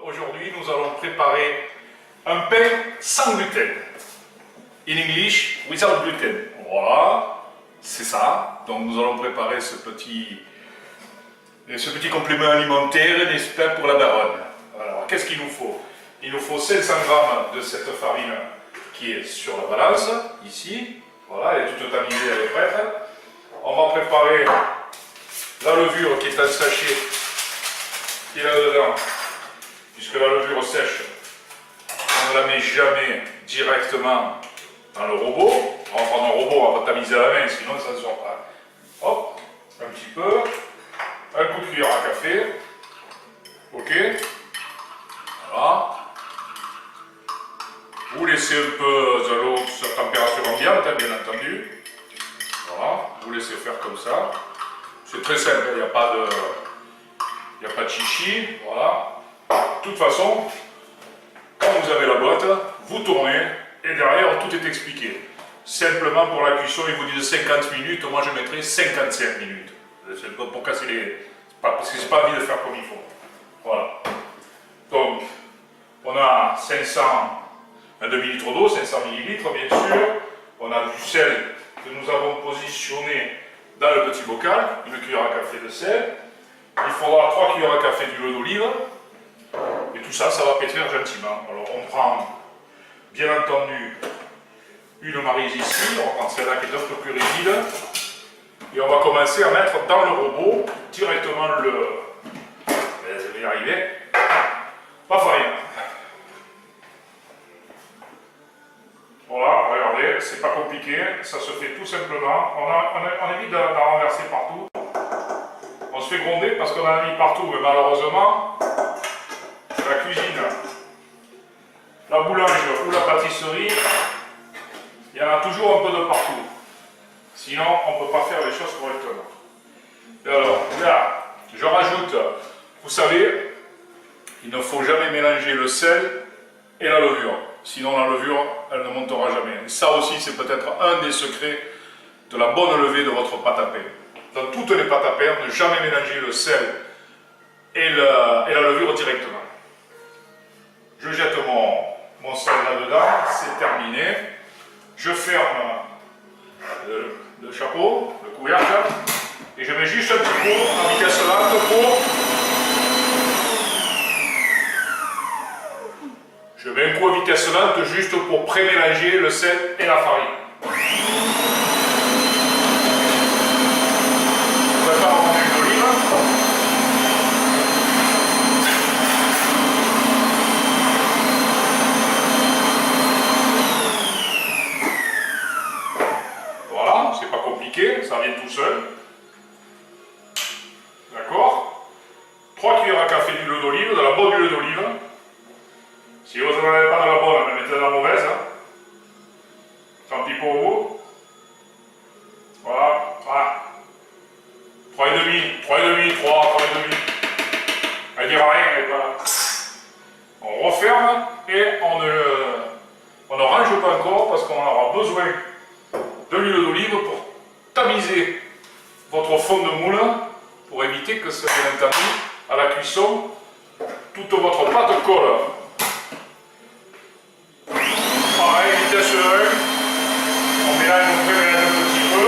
Aujourd'hui, nous allons préparer un pain sans gluten. In English, without gluten. Voilà, c'est ça. Donc nous allons préparer ce petit complément alimentaire, n'est-ce pas, pour la daronne. Alors, qu'est-ce qu'il nous faut? Il nous faut 500 g de cette farine qui est sur la balance, ici. Voilà, elle est toute tamisée, elle est prête. On va préparer la levure qui est un sachet qui est là-dedans. Puisque la levure sèche, on ne la met jamais directement dans le robot. On va prendre un robot, on va pas tamiser à la main, sinon ça ne sort pas. Hop, un petit peu, un coup de cuillère à café. Ok, voilà. Vous laissez un peu de l'eau sur température ambiante, bien entendu. Voilà, vous laissez faire comme ça. C'est très simple, il n'y a pas de chichi. Voilà. De toute façon, quand vous avez la boîte, vous tournez et derrière tout est expliqué. Simplement pour la cuisson, ils vous disent 50 minutes, moi je mettrai 55 minutes. C'est pour casser les... parce que c'est pas envie de faire comme il faut. Voilà. Donc, on a 500, un demi-litre d'eau, 500 ml bien sûr. On a du sel que nous avons positionné dans le petit bocal, une cuillère à café de sel. Il faudra 3 cuillères à café d'huile d'olive. Et tout ça, ça va pétrir gentiment. Alors on prend, bien entendu, une maryse ici. On va prendre celle-là qui est un peu plus rigide. Et on va commencer à mettre dans le robot directement le... Je vais y arriver. La farine. Voilà, regardez, c'est pas compliqué. Ça se fait tout simplement. On évite d'en renverser partout. On se fait gronder parce qu'on en a mis partout, mais malheureusement, la cuisine, la boulange ou la pâtisserie, il y en a toujours un peu de partout. Sinon, on ne peut pas faire les choses correctement. Et alors, là, je rajoute, vous savez, il ne faut jamais mélanger le sel et la levure. Sinon, la levure, elle ne montera jamais. Et ça aussi, c'est peut-être un des secrets de la bonne levée de votre pâte à pain. Dans toutes les pâtes à pain, ne jamais mélanger le sel et la levure directement. Je jette mon sel là-dedans, c'est terminé. Je ferme le chapeau, le couvercle, et je mets juste un petit coup en vitesse lente pour... Je mets un coup à vitesse lente juste pour pré-mélanger le sel et la farine. Ça vient tout seul. D'accord? 3 cuillères à café d'huile d'olive, de la bonne huile d'olive. Si vous n'en avez pas de la bonne, mettez de la mauvaise. Tant pis pour vous. Voilà. Voilà. 3,5, 3,5. Elle dira rien, mais voilà. On referme et on ne range pas encore parce qu'on aura besoin de l'huile d'olive pour tamiser votre fond de moule pour éviter que, bien entendu, à la cuisson, toute votre pâte colle. Pareil, vitesse 1, on mélange un petit peu.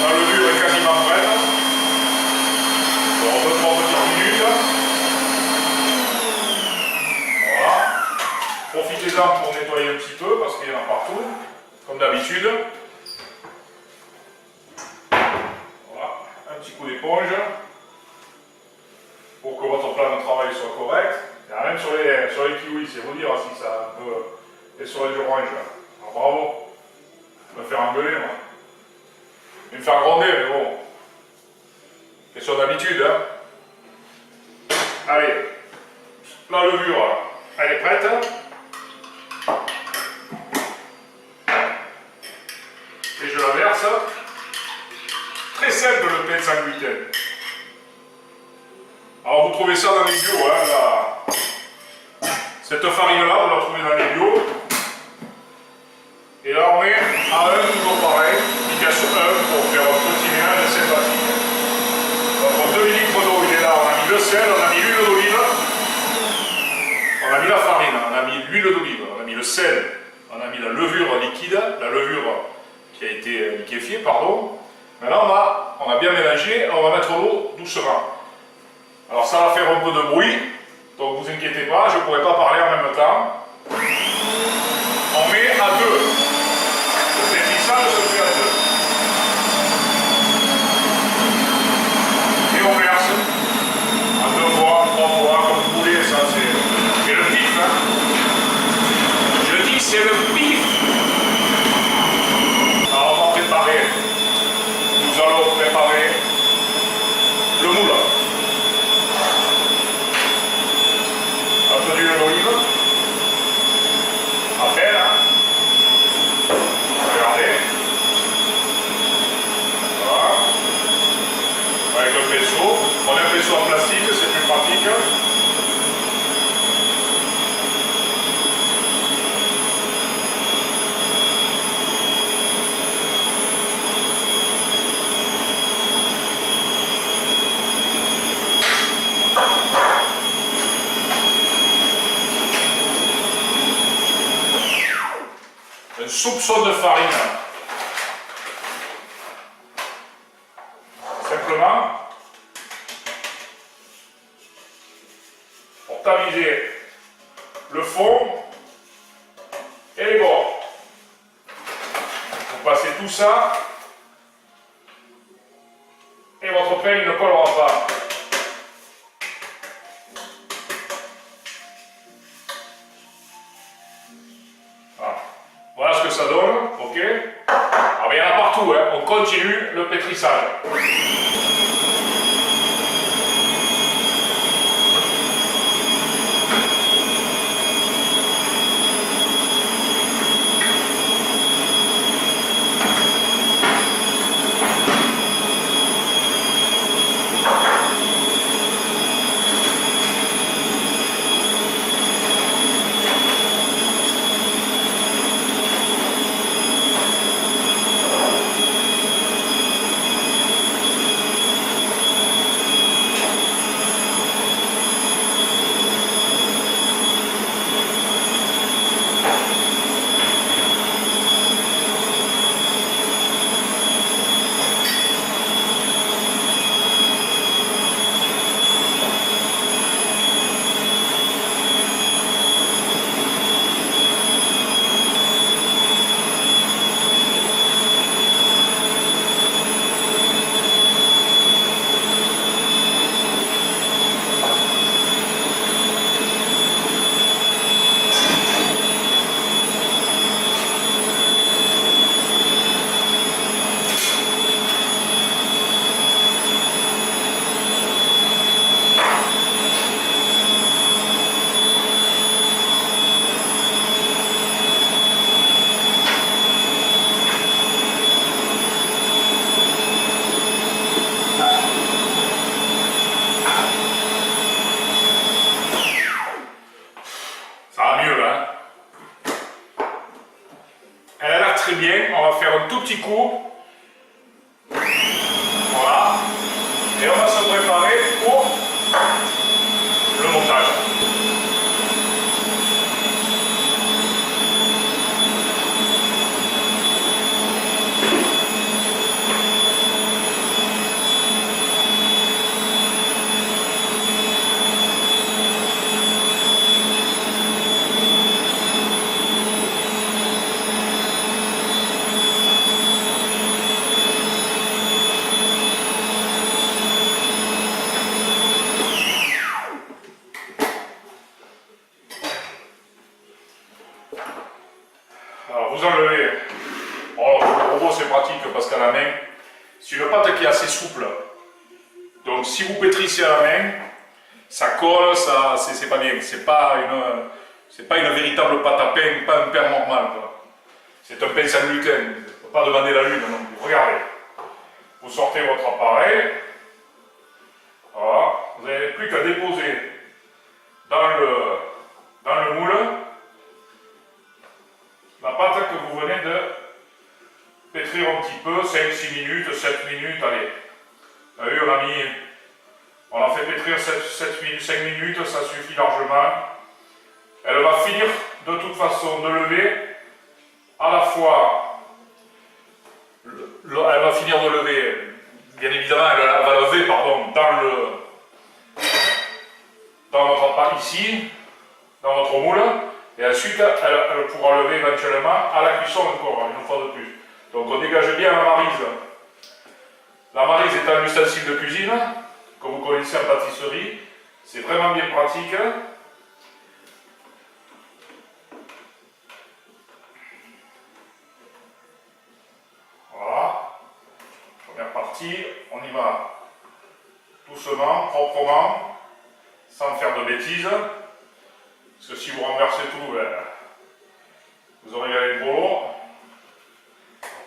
La levure est quasiment prête. On peut 3 petites minutes. Profitez-en pour nettoyer un petit peu parce qu'il y en a partout, comme d'habitude. Voilà, un petit coup d'éponge pour que votre plan de travail soit correct. Et même sur les kiwis, c'est vous dire si ça peut. Et sur les oranges. Alors, bravo. Je vais me faire engueuler, moi. Je vais me faire gronder, mais bon. Question d'habitude, hein. Allez, la levure, elle est prête. Et je la verse. Très simple le pain sans gluten. Alors vous trouvez ça dans les bio, hein, cette farine là, vous la trouvez dans les bio. Et là on est à 1 toujours pareil, vitesse 1 pour faire un petit mélange sympathique. mélanger, on va mettre l'eau doucement. Alors ça va faire un peu de bruit, donc vous inquiétez pas, je ne pourrai pas parler en même temps. On met à deux. Le pétrissage se fait à deux. Et on verse à 2 fois, 3 fois, comme vous voulez, ça c'est le pif. Hein. Je dis c'est le pif. Alors on va préparer. Nous allons préparer le moule. Un peu d'huile d'olive. À peine, hein. Regardez. Voilà. Avec le pinceau. On a un pinceau en plastique, c'est plus pratique. Un soupçon de farine. Simplement pour tamiser le fond et les bords. Vous passez tout ça et votre pain ne collera pas. Voilà ce que ça donne, ok. Ah ben il y en a partout, hein. On continue le pétrissage. Très bien, on va faire un tout petit coup. Voilà. Et on va se préparer pour le montage. Alors vous enlevez, bon, le robot c'est pratique parce qu'à la main, c'est une pâte qui est assez souple. Donc si vous pétrissez à la main, ça colle, ça, c'est pas bien. C'est pas une véritable pâte à pain, pas un pain normal. C'est un pain sans gluten. Il ne faut pas demander la lune non plus. Regardez, vous sortez votre appareil. Voilà. Vous n'avez plus qu'à déposer dans le moule la pâte que vous venez de pétrir un petit peu, 5-6 minutes, 7 minutes, allez. Vous avez vu, on a fait pétrir 5 minutes, ça suffit largement. Elle va finir de toute façon de lever, à la fois, elle va finir de lever, bien évidemment, pardon, dans votre pâte ici, dans votre moule, et ensuite elle pourra lever éventuellement à la cuisson encore, une fois de plus. Donc on dégage bien la maryse. La maryse est un ustensile de cuisine, que vous connaissez en pâtisserie, c'est vraiment bien pratique. Voilà, première partie, on y va doucement, proprement, sans faire de bêtises, parce que si vous renversez tout, ben, vous aurez gagné le boulot.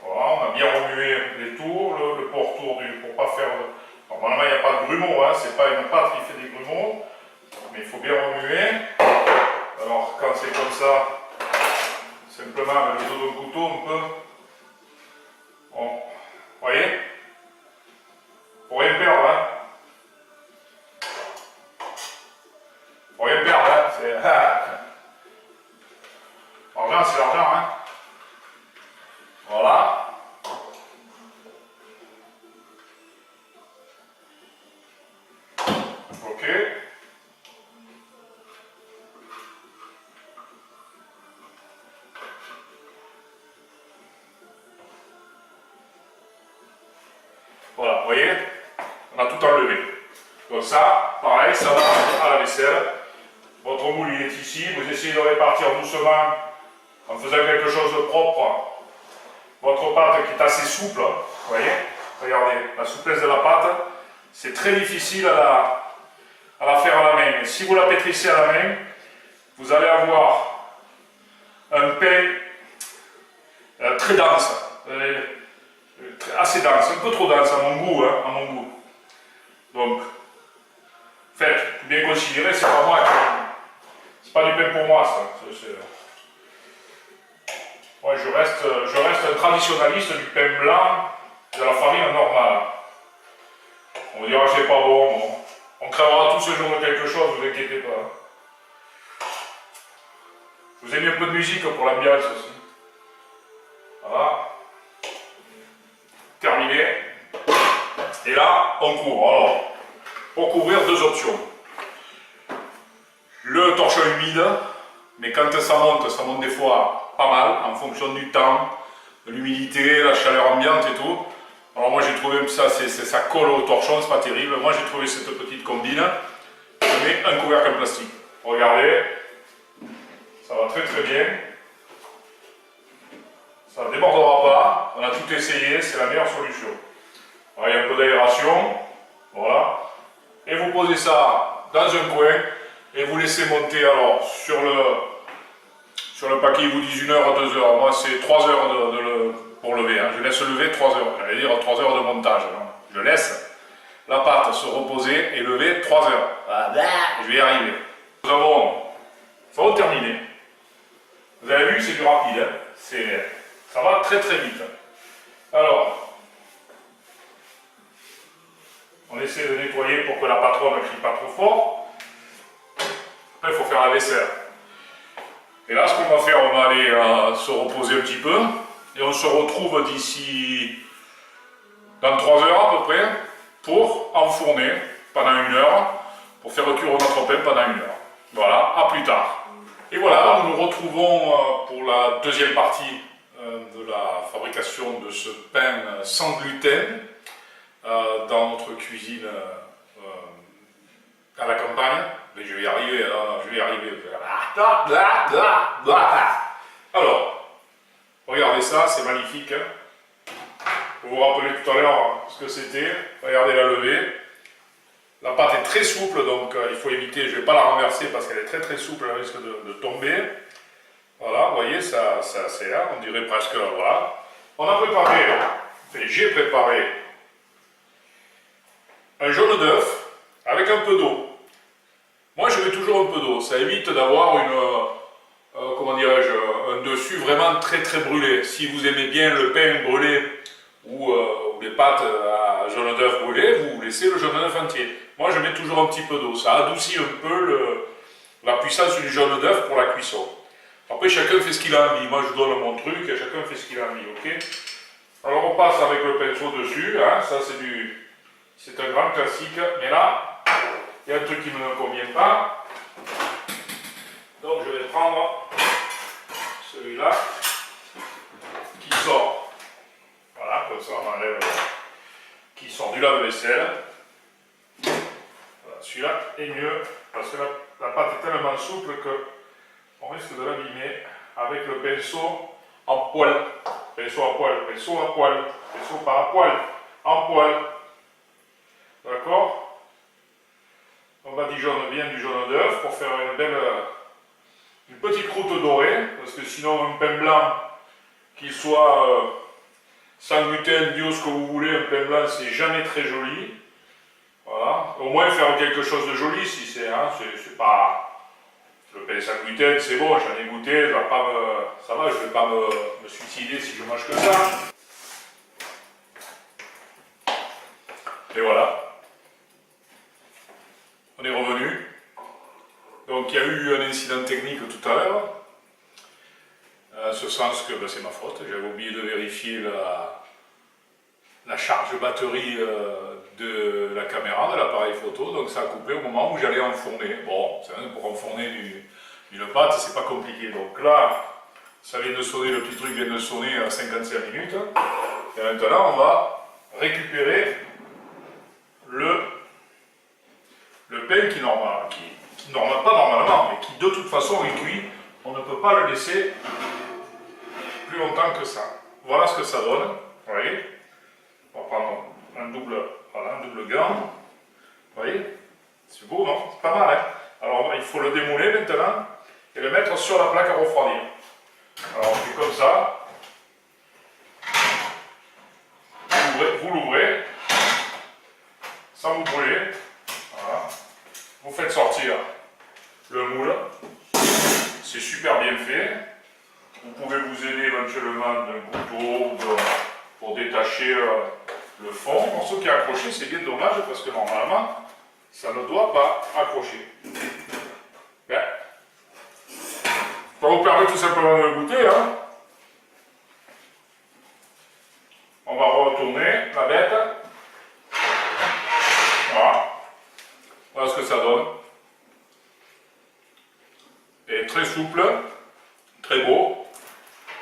Voilà, on a bien remué les tours, le pourtour pour pas faire... Normalement, il n'y a pas de grumeaux, hein, c'est pas une pâte qui fait des grumeaux, mais il faut bien remuer. Alors, quand c'est comme ça, simplement avec les os de couteau, on peut... Bon, vous voyez? Pour rien perdre, hein. Pour rien perdre, hein, c'est... L'argent, c'est l'argent, hein. Voilà. Ok. Voilà, vous voyez, on a tout enlevé. Donc ça, pareil, ça va à la vaisselle. Votre moule il est ici, vous essayez de répartir doucement en faisant quelque chose de propre. Votre pâte qui est assez souple, vous voyez, regardez, la souplesse de la pâte, c'est très difficile à la faire à la main. Et si vous la pétrissez à la main, vous allez avoir un pain très dense, assez dense, un peu trop dense à mon goût, hein, à mon goût. Donc, faites bien considérer, c'est pas moi, c'est pas du pain pour moi ça. Ouais, je reste un traditionnaliste du pain blanc, de la farine normale. On dira que c'est pas bon, bon. On crèvera tous ce jour de quelque chose, ne vous inquiétez pas. Je vous ai mis un peu de musique pour l'ambiance aussi. Voilà. Terminé. Et là, on couvre. Alors, pour couvrir, deux options. Le torchon humide, mais quand ça monte des fois pas mal, en fonction du temps, de l'humidité, la chaleur ambiante et tout. Alors moi j'ai trouvé ça, ça colle au torchon, c'est pas terrible. Moi j'ai trouvé cette petite combine. Je mets un couvercle en plastique. Regardez, ça va très très bien. Ça ne débordera pas. On a tout essayé, c'est la meilleure solution. Alors, il y a un peu d'aération, voilà. Et vous posez ça dans un coin et vous laissez monter alors sur le paquet, il vous dit 1 heure, 2 heures. Moi c'est 3 heures pour lever. Hein. Je laisse lever 3 heures. J'allais dire 3 heures de montage. Hein. Je laisse la pâte se reposer et lever 3 heures. Je vais y arriver. Nous avons terminé. Vous avez vu, c'est du rapide. Hein. Ça va très très vite. Alors, on essaie de nettoyer pour que la patronne ne crie pas trop fort. Après, il faut faire la vaisselle. Et là, ce qu'on va faire, on va aller se reposer un petit peu. Et on se retrouve d'ici dans 3 heures à peu près pour enfourner pendant 1 heure, pour faire cuire notre pain pendant 1 heure. Voilà, à plus tard. Et voilà, nous nous retrouvons pour la deuxième partie de la fabrication de ce pain sans gluten dans notre cuisine à la campagne. Mais je vais y arriver, je vais y arriver. Alors, regardez ça, c'est magnifique. Hein. Vous vous rappelez tout à l'heure ce que c'était. Regardez la levée. La pâte est très souple, donc il faut éviter, je ne vais pas la renverser parce qu'elle est très très souple, elle risque de tomber. Voilà, vous voyez, ça c'est là, on dirait presque, voilà. On a préparé, enfin j'ai préparé un jaune d'œuf avec un peu d'eau. Moi je mets toujours un peu d'eau, ça évite d'avoir comment dirais-je, un dessus vraiment très très brûlé. Si vous aimez bien le pain brûlé ou les pâtes à jaune d'œuf brûlé, vous laissez le jaune d'œuf entier. Moi je mets toujours un petit peu d'eau, ça adoucit un peu la puissance du jaune d'œuf pour la cuisson. Après chacun fait ce qu'il a envie, moi je donne mon truc et chacun fait ce qu'il a envie, ok? Alors on passe avec le pinceau dessus, hein, ça C'est un grand classique, mais là, il y a un truc qui ne me convient pas. Donc je vais prendre celui-là qui sort. Voilà, comme ça on enlève qui sort du lave-vaisselle. Voilà, celui-là est mieux parce que la pâte est tellement souple qu'on risque de l'abîmer avec le pinceau en poil. Pinceau à poil, pinceau à poil, pinceau pas à poil, en poil. D'accord? On badigeonne bien du jaune d'œuf pour faire une petite croûte dorée, parce que sinon un pain blanc qui soit sans gluten, bio, ce que vous voulez, un pain blanc c'est jamais très joli. Voilà. Au moins faire quelque chose de joli si c'est, hein, c'est pas... Le pain sans gluten c'est bon, j'en ai goûté, ça va, je vais pas me suicider si je mange que ça. Et voilà. On est revenu. Donc il y a eu un incident technique tout à l'heure. En ce sens que c'est ma faute, j'avais oublié de vérifier la charge batterie de la caméra, de l'appareil photo, donc ça a coupé au moment où j'allais enfourner. Bon, c'est vrai, pour enfourner une pâte, c'est pas compliqué. Donc là, ça vient de sonner, le petit truc vient de sonner à 55 minutes. Et maintenant, on va récupérer le pain qui pas normalement, mais qui de toute façon est cuit. On ne peut pas le laisser plus longtemps que ça. Voilà ce que ça donne. Vous voyez? On va prendre un double gant. Vous voyez? C'est beau, non? C'est pas mal, hein? Alors il faut le démouler maintenant et le mettre sur la plaque à refroidir. Alors on fait comme ça. Vous l'ouvrez sans vous brûler. Voilà. Vous faites sortir le moule. C'est super bien fait. Vous pouvez vous aider éventuellement d'un couteau pour détacher le fond. Le morceau qui est accroché, c'est bien dommage parce que normalement, ça ne doit pas accrocher. Bien. Ça vous permet tout simplement de le goûter. Hein. On va retourner la bête. Voilà. Voilà ce que ça donne. Et très souple, très beau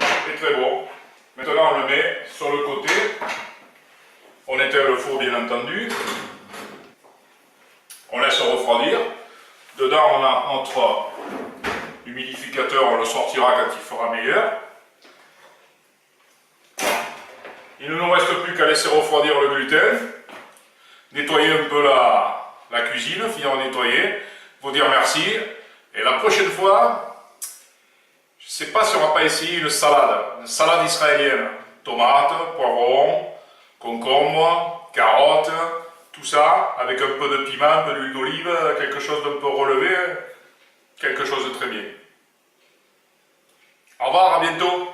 et très bon. Maintenant on le met sur le côté. On éteint le four bien entendu. On laisse refroidir. Dedans on a notre humidificateur, on le sortira quand il fera meilleur. Il ne nous reste plus qu'à laisser refroidir le gluten. Nettoyer un peu la cuisine, finir de nettoyer, vous dire merci. Et la prochaine fois, je ne sais pas si on ne va pas essayer une salade israélienne. Tomates, poivrons, concombres, carottes, tout ça, avec un peu de piment, un peu d'huile d'olive, quelque chose d'un peu relevé, quelque chose de très bien. Au revoir, à bientôt.